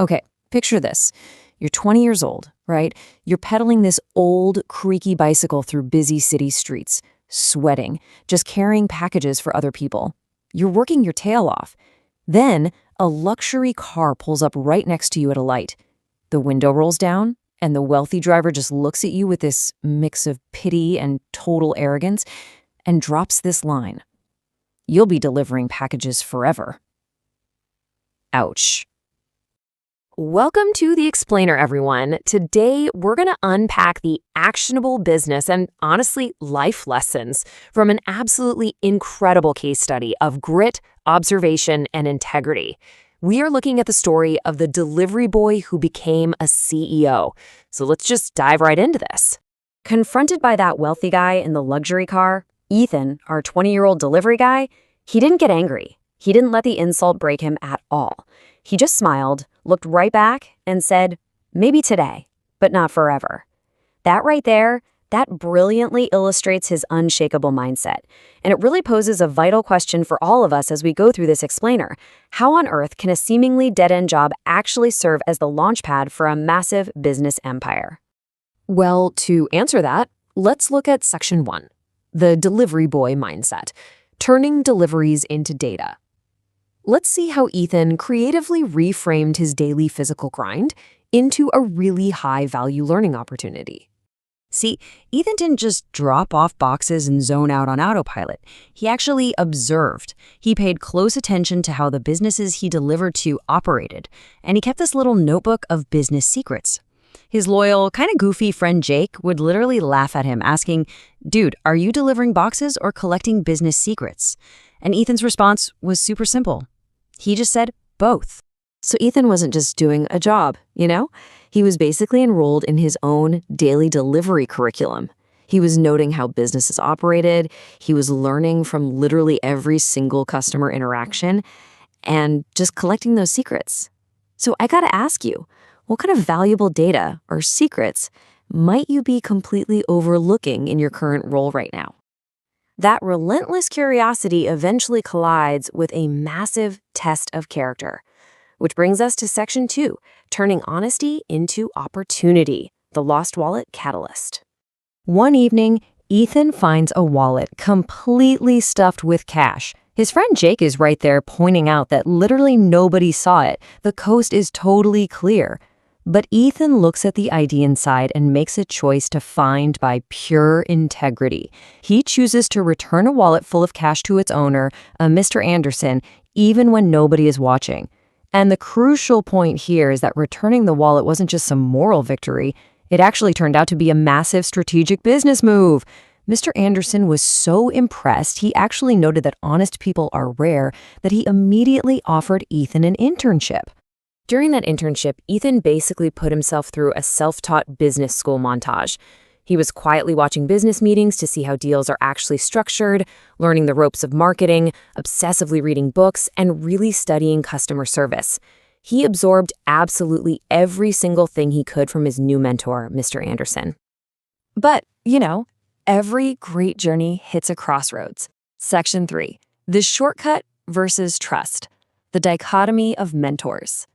Okay, picture this. You're 20 years old, right? You're pedaling this old, creaky bicycle through busy city streets, sweating, just carrying packages for other people. You're working your tail off. Then, a luxury car pulls up right next to you at a light. The window rolls down, and the wealthy driver just looks at you with this mix of pity and total arrogance and drops this line. You'll be delivering packages forever. Ouch. Welcome to The Explainer, everyone. Today, we're going to unpack the actionable business and, honestly, life lessons from an absolutely incredible case study of grit, observation, and integrity. We are looking at the story of the delivery boy who became a CEO. So let's just dive right into this. Confronted by that wealthy guy in the luxury car, Ethan, our 20-year-old delivery guy, he didn't get angry. He didn't let the insult break him at all. He just smiled, looked right back, and said, maybe today, but not forever. That right there, that brilliantly illustrates his unshakable mindset. And it really poses a vital question for all of us as we go through this explainer. How on earth can a seemingly dead-end job actually serve as the launchpad for a massive business empire? Well, to answer that, let's look at Section 1, the delivery boy mindset, turning deliveries into data. Let's see how Ethan creatively reframed his daily physical grind into a really high-value learning opportunity. See, Ethan didn't just drop off boxes and zone out on autopilot. He actually observed. He paid close attention to how the businesses he delivered to operated, and he kept this little notebook of business secrets. His loyal, kind of goofy friend Jake would literally laugh at him, asking, "Dude, are you delivering boxes or collecting business secrets?" And Ethan's response was super simple. He just said both. So Ethan wasn't just doing a job, He was basically enrolled in his own daily delivery curriculum. He was noting how businesses operated. He was learning from literally every single customer interaction and just collecting those secrets. So I gotta ask you, what kind of valuable data or secrets might you be completely overlooking in your current role right now? That relentless curiosity eventually collides with a massive test of character. Which brings us to Section 2, turning honesty into opportunity, the lost wallet catalyst. One evening, Ethan finds a wallet completely stuffed with cash. His friend Jake is right there pointing out that literally nobody saw it. The coast is totally clear. But Ethan looks at the ID inside and makes a choice to find by pure integrity. He chooses to return a wallet full of cash to its owner, a Mr. Anderson, even when nobody is watching. And the crucial point here is that returning the wallet wasn't just some moral victory. It actually turned out to be a massive strategic business move. Mr. Anderson was so impressed, he actually noted that honest people are rare, that he immediately offered Ethan an internship. During that internship, Ethan basically put himself through a self-taught business school montage. He was quietly watching business meetings to see how deals are actually structured, learning the ropes of marketing, obsessively reading books, and really studying customer service. He absorbed absolutely every single thing he could from his new mentor, Mr. Anderson. But, every great journey hits a crossroads. Section 3, the shortcut versus trust, the dichotomy of mentors.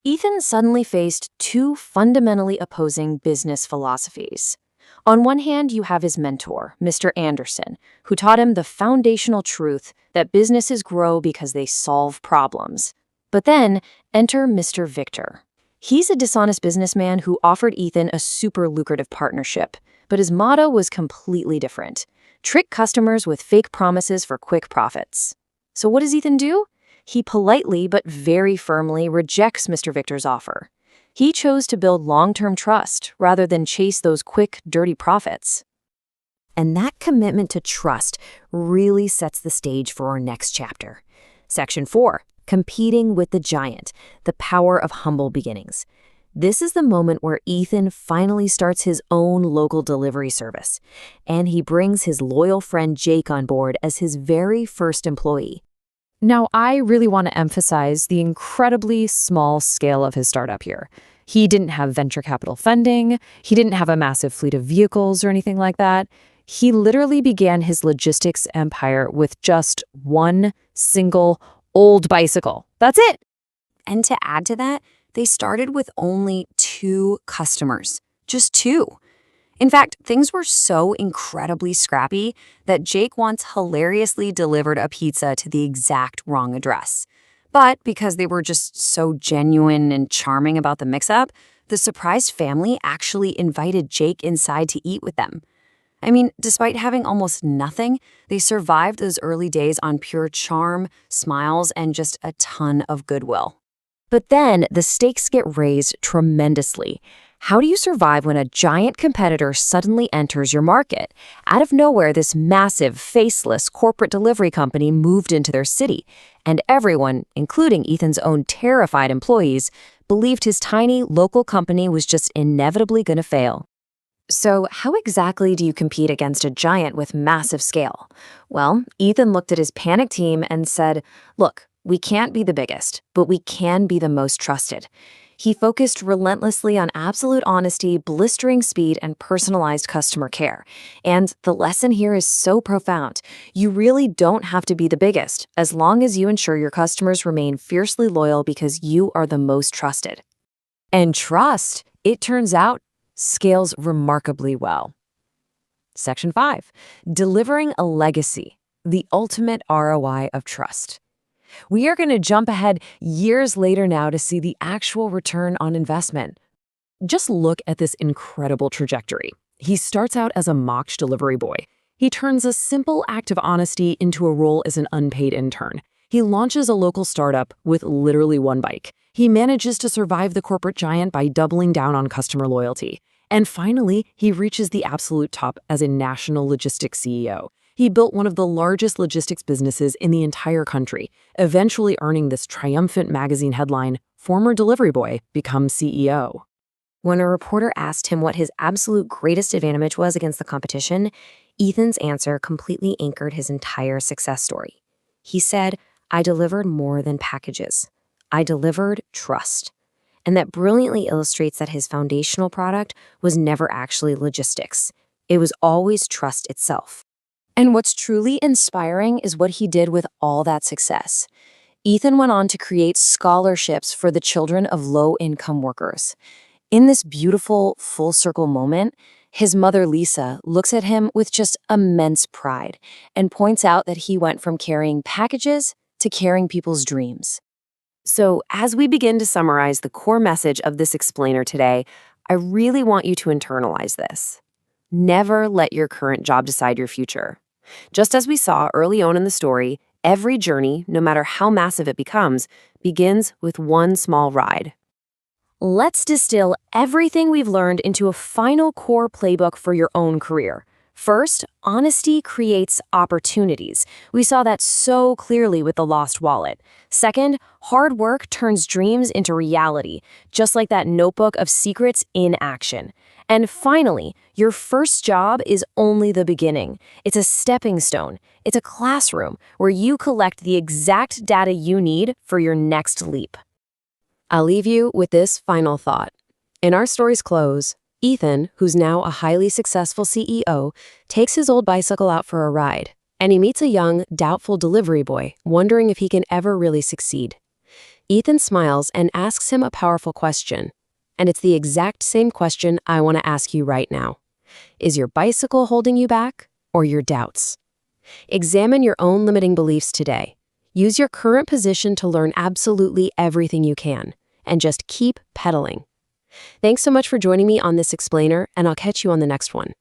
Ethan suddenly faced two fundamentally opposing business philosophies. On one hand, you have his mentor, Mr. Anderson, who taught him the foundational truth that businesses grow because they solve problems. But then, enter Mr. Victor. He's a dishonest businessman who offered Ethan a super lucrative partnership, but his motto was completely different. Trick customers with fake promises for quick profits. So what does Ethan do? He politely but very firmly rejects Mr. Victor's offer. He chose to build long-term trust rather than chase those quick, dirty profits. And that commitment to trust really sets the stage for our next chapter. Section 4, competing with the giant, the power of humble beginnings. This is the moment where Ethan finally starts his own local delivery service, and he brings his loyal friend Jake on board as his very first employee. Now, I really want to emphasize the incredibly small scale of his startup here. He didn't have venture capital funding. He didn't have a massive fleet of vehicles or anything like that. He literally began his logistics empire with just one single old bicycle. That's it. And to add to that, they started with only 2 customers. Just 2. In fact, things were so incredibly scrappy that Jake once hilariously delivered a pizza to the exact wrong address. But because they were just so genuine and charming about the mix-up, the surprised family actually invited Jake inside to eat with them. I mean, despite having almost nothing, they survived those early days on pure charm, smiles, and just a ton of goodwill. But then the stakes get raised tremendously. How do you survive when a giant competitor suddenly enters your market? Out of nowhere, this massive, faceless corporate delivery company moved into their city, and everyone, including Ethan's own terrified employees, believed his tiny local company was just inevitably going to fail. So how exactly do you compete against a giant with massive scale? Well, Ethan looked at his panicked team and said, "Look, we can't be the biggest, but we can be the most trusted." He focused relentlessly on absolute honesty, blistering speed, and personalized customer care. And the lesson here is so profound. You really don't have to be the biggest, as long as you ensure your customers remain fiercely loyal because you are the most trusted. And trust, it turns out, scales remarkably well. Section 5. Delivering a legacy, the ultimate ROI of trust. We are going to jump ahead years later now to see the actual return on investment. Just look at this incredible trajectory. He starts out as a mock delivery boy. He turns a simple act of honesty into a role as an unpaid intern. He launches a local startup with literally 1 bike. He manages to survive the corporate giant by doubling down on customer loyalty. And finally, he reaches the absolute top as a national logistics CEO. He built one of the largest logistics businesses in the entire country, eventually earning this triumphant magazine headline, "Former delivery boy becomes CEO." When a reporter asked him what his absolute greatest advantage was against the competition, Ethan's answer completely anchored his entire success story. He said, "I delivered more than packages. I delivered trust." And that brilliantly illustrates that his foundational product was never actually logistics. It was always trust itself. And what's truly inspiring is what he did with all that success. Ethan went on to create scholarships for the children of low-income workers. In this beautiful, full-circle moment, his mother, Lisa, looks at him with just immense pride and points out that he went from carrying packages to carrying people's dreams. So, as we begin to summarize the core message of this explainer today, I really want you to internalize this. Never let your current job decide your future. Just as we saw early on in the story, every journey, no matter how massive it becomes, begins with one small ride. Let's distill everything we've learned into a final core playbook for your own career. First, honesty creates opportunities. We saw that so clearly with the lost wallet. Second, hard work turns dreams into reality, just like that notebook of secrets in action. And finally, your first job is only the beginning. It's a stepping stone. It's a classroom where you collect the exact data you need for your next leap. I'll leave you with this final thought. In our story's close, Ethan, who's now a highly successful CEO, takes his old bicycle out for a ride, and he meets a young, doubtful delivery boy, wondering if he can ever really succeed. Ethan smiles and asks him a powerful question. And it's the exact same question I want to ask you right now. Is your bicycle holding you back, or your doubts? Examine your own limiting beliefs today. Use your current position to learn absolutely everything you can, and just keep pedaling. Thanks so much for joining me on this explainer, and I'll catch you on the next one.